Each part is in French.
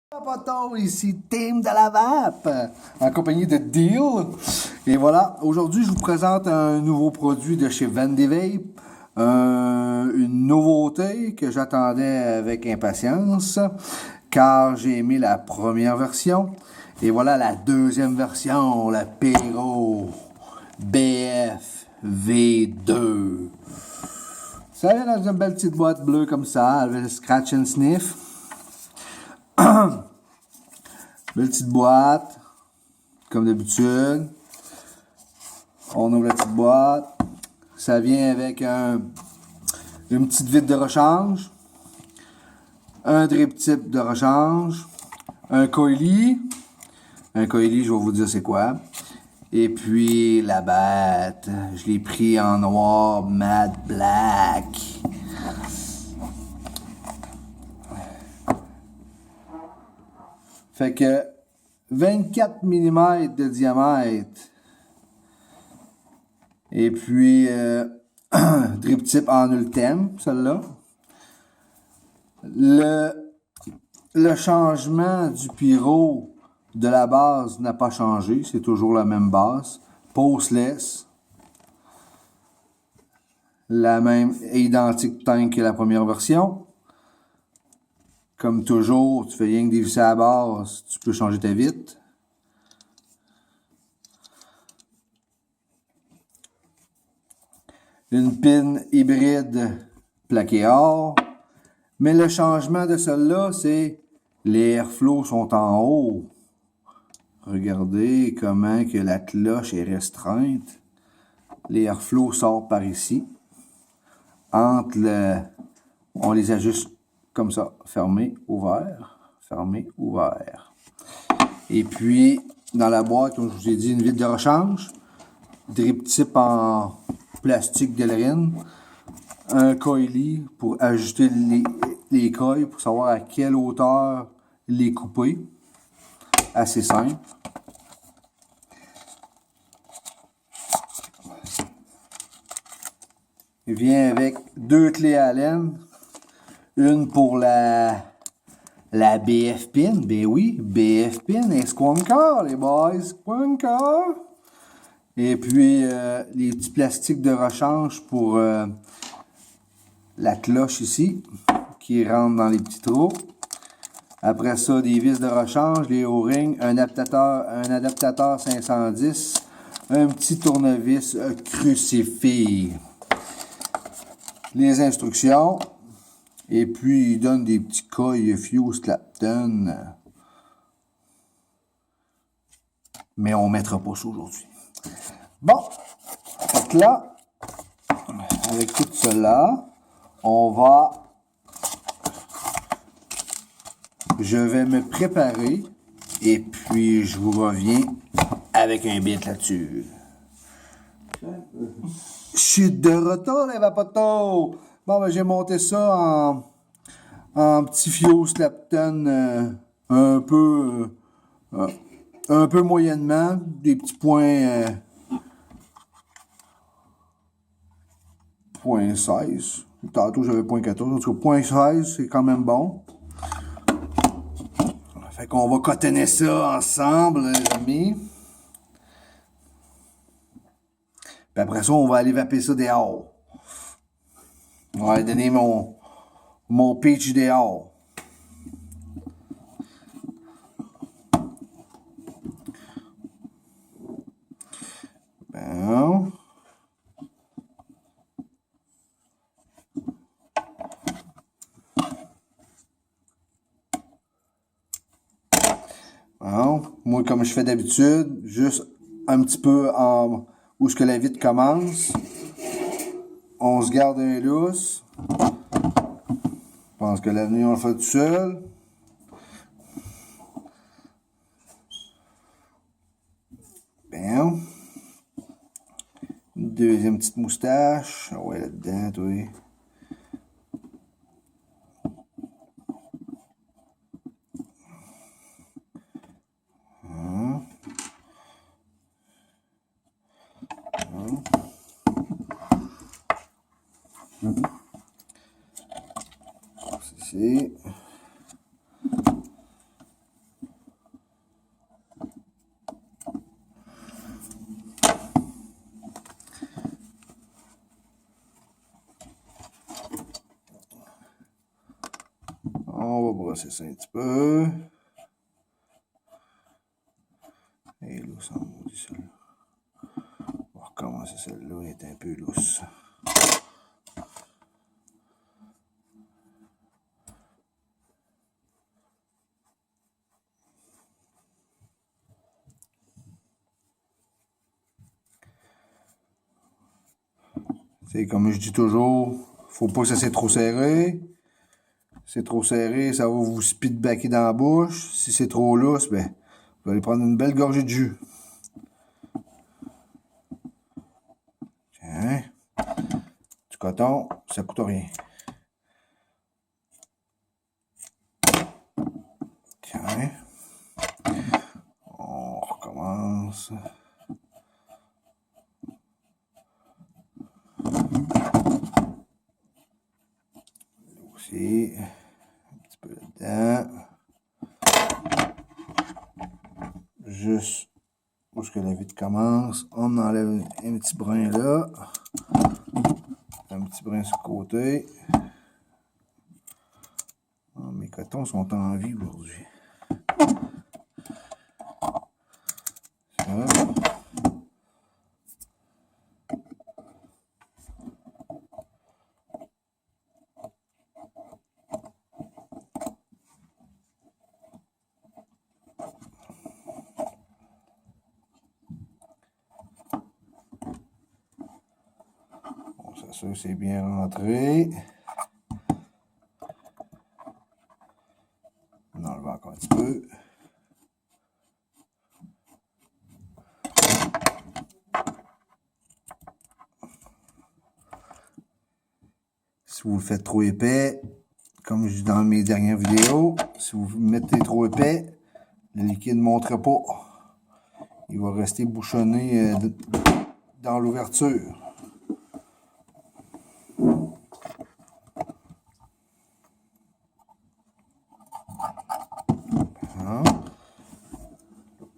Poton, ici Tim de la Vape, en compagnie de Deal. Et voilà, aujourd'hui je vous présente un nouveau produit de chez Vandy Vape, une nouveauté que j'attendais avec impatience, car j'ai aimé la première version. Et voilà la deuxième version, la Pero BF V2. Ça vient dans une belle petite boîte bleue comme ça, avec le scratch and sniff. Belle petite boîte, comme d'habitude. On ouvre la petite boîte. Ça vient avec une petite vitre de rechange, un drip tip de rechange, un coily. Un coily, je vais vous dire c'est quoi. Et puis la batte. Je l'ai pris en noir matte black. Fait que 24 mm de diamètre. Et puis drip tip en ultime, celle-là. Le changement du pyro de la base n'a pas changé. C'est toujours la même base. Posteless. La même identique tank que la première version. Comme toujours, tu fais rien que dévisser à la base, tu peux changer ta vitre. Une pin hybride plaquée or. Mais le changement de celle-là, c'est les airflows sont en haut. Regardez comment que la cloche est restreinte. Les airflows sortent par ici. On les ajuste comme ça, fermé, ouvert, fermé, ouvert. Et puis, dans la boîte, comme je vous ai dit, une vitre de rechange, drip tip en plastique Delrin, un coily pour ajuster les coils, pour savoir à quelle hauteur les couper. Assez simple. Il vient avec deux clés Allen. Une pour la BF pin. Ben oui, BF pin et Squonker, les boys. Squonker. Et puis, les petits plastiques de rechange pour la cloche ici, qui rentre dans les petits trous. Après ça, des vis de rechange, les O-rings, un adaptateur 510, un petit tournevis crucifix. Les instructions. Et puis, il donne des petits coils Fuse Clapton. Mais on ne mettra pas ça aujourd'hui. Bon. Fait que là, avec tout cela, je vais me préparer. Et puis, je vous reviens avec un bit là-dessus. Je suis de retour, les vapotos! Bon, ben, j'ai monté ça en petit Fuse Clapton un peu moyennement, des petits points point 16. Tantôt j'avais point 14, en tout cas point 16, c'est quand même bon. Fait qu'on va cotonner ça ensemble, les amis. Puis après ça, on va aller vaper ça dehors. On va aller donner mon pitch dehors. Bon. Bon. Moi, comme je fais d'habitude, juste un petit peu où est-ce que la vitre commence. On se garde un lousse. Je pense que l'avenir, on le fait tout seul. Bien. Une deuxième petite moustache. Ah ouais, là-dedans, toi. Ceci. brosser ça un petit peu. Et là, ça maudit celle-là. On va recommencer celle-là, elle est un peu lousse. C'est comme je dis toujours, faut pas que ça soit trop serré. Si c'est trop serré, ça va vous speedbacker dans la bouche. Si c'est trop lousse, ben, vous allez prendre une belle gorgée de jus. Tiens. Du coton, ça coûte rien. Tiens. On recommence. Aussi, un petit peu là-dedans. Juste où est-ce que la vitre commence. On enlève un petit brin là. Un petit brin sur le côté. Oh, mes cotons sont en vie aujourd'hui. Ça. On s'assure que c'est bien rentré. On enlève encore un petit peu. Si vous le faites trop épais, comme je dis dans mes dernières vidéos, si vous mettez trop épais, le liquide ne montera pas. Il va rester bouchonné dans l'ouverture. Hein?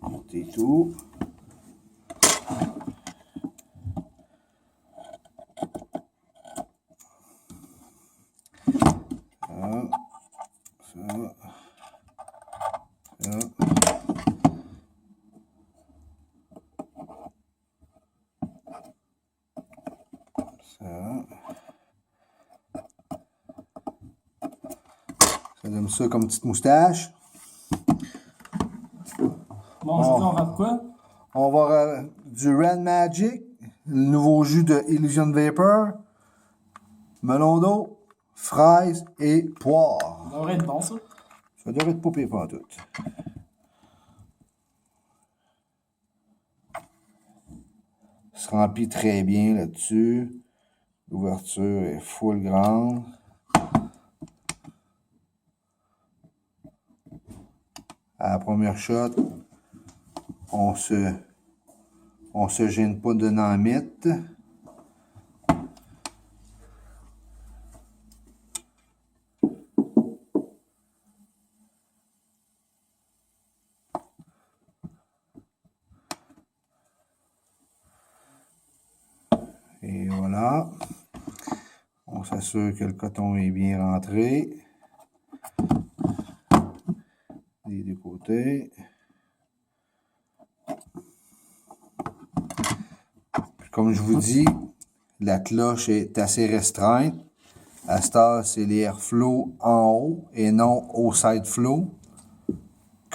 Montez tout. Ça donne ça comme petite moustache. Bon, aujourd'hui, on va faire quoi? On va avoir du Red Magic, le nouveau jus de Illusion Vapor, melon d'eau, fraises et poire. Ça devrait être bon, ça. Ça devrait être pas pire pas tout. Ça se remplit très bien là-dessus. L'ouverture est full grande. À la première shot, on se gêne pas de n'en mettre. Et voilà. On s'assure que le coton est bien rentré. Des deux côtés. Puis comme je vous dis, la cloche est assez restreinte. À cette heure, c'est les airflow en haut et non au side flow,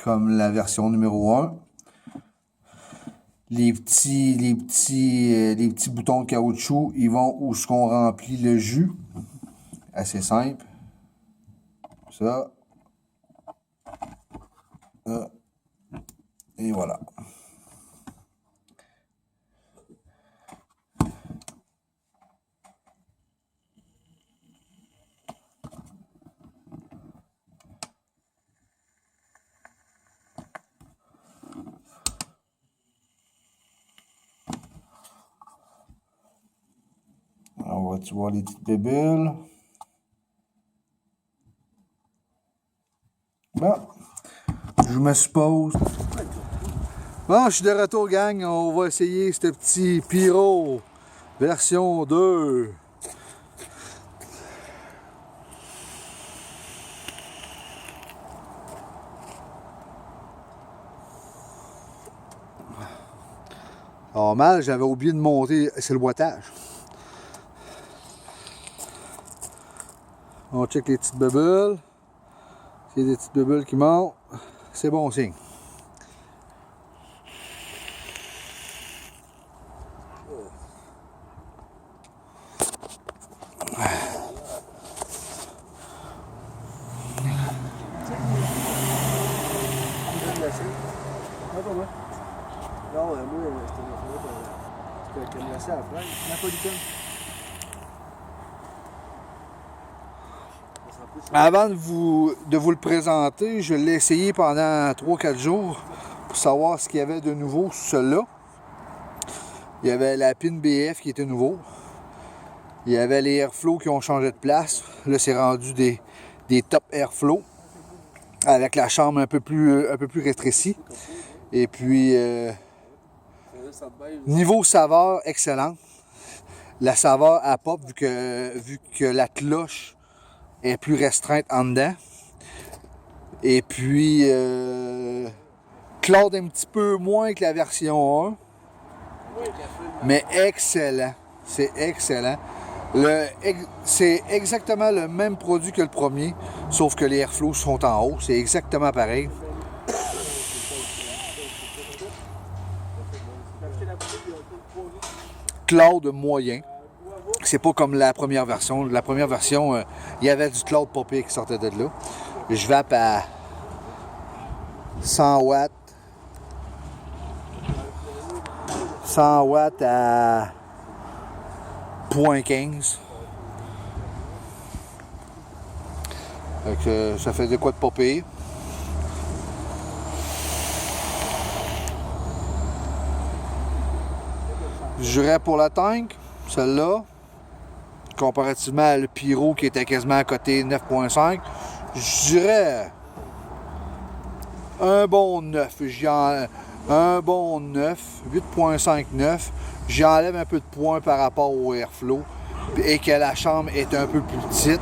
comme la version numéro 1. Les petits boutons de caoutchouc, ils vont où ce qu'on remplit le jus. Assez simple. Ça. Ça. Et voilà. On va-tu voir les petites bébelles? Bon, je me suppose. Bon, je suis de retour, gang. On va essayer ce petit Pyro version 2. Alors mal, j'avais oublié de monter, c'est le boitage. On check les petites bubbles. S'il y a des petites bubbles qui montent, c'est bon signe. Avant de vous le présenter, je l'ai essayé pendant 3-4 jours pour savoir ce qu'il y avait de nouveau sur celui-là. Il y avait la pin BF qui était nouveau. Il y avait les Airflow qui ont changé de place. Là, c'est rendu des top Airflow avec la chambre un peu plus rétrécie. Et puis, niveau saveur, excellent. La saveur à pop, vu que la cloche est plus restreinte en dedans. Et puis, cloud un petit peu moins que la version 1. Mais excellent. C'est excellent. C'est exactement le même produit que le premier, sauf que les Airflow sont en haut. C'est exactement pareil. Cloud moyen. C'est pas comme la première version. La première version, il y avait du cloud popé qui sortait de là. Je vape à 100 watts. 100 watts à 0.15. Donc, ça fait de quoi de popé. Je dirais pour la tank, celle-là, comparativement à le Pyro qui était quasiment à côté 9.5, je dirais un bon 9. Un bon 9, 8.59. J'enlève un peu de points par rapport au Airflow et que la chambre est un peu plus petite.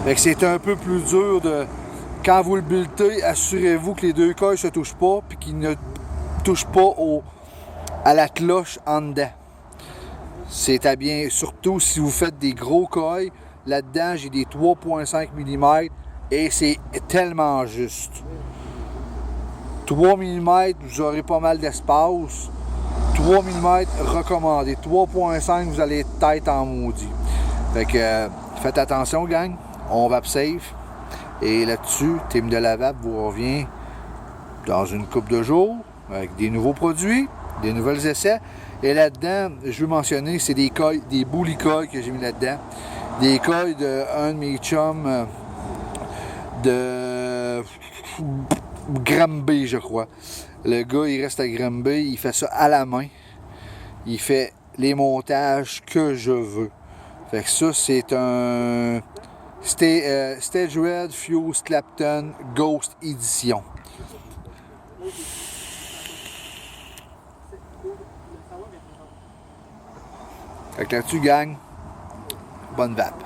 Fait que c'est un peu plus dur de... Quand vous le buildez, assurez-vous que les deux coils ne se touchent pas et qu'ils ne touchent pas à la cloche en dedans. C'est à bien, surtout si vous faites des gros coils. Là-dedans, j'ai des 3.5 mm et c'est tellement juste. 3 mm, vous aurez pas mal d'espace. 3 mm recommandé. 3.5, vous allez être tête en maudit. Fait que faites attention, gang. On vape safe. Et là-dessus, Team de la Vape vous revient dans une couple de jours avec des nouveaux produits, des nouvelles essais. Et là-dedans, je veux mentionner, c'est des coils, des bully coils que j'ai mis là-dedans. Des coils d'un de mes chums de Granby, je crois. Le gars, il reste à Granby, il fait ça à la main. Il fait les montages que je veux. Fait que ça, c'est un Stage Red Fuse Clapton Ghost Edition. Fait que là-dessus, gang, bonne vape.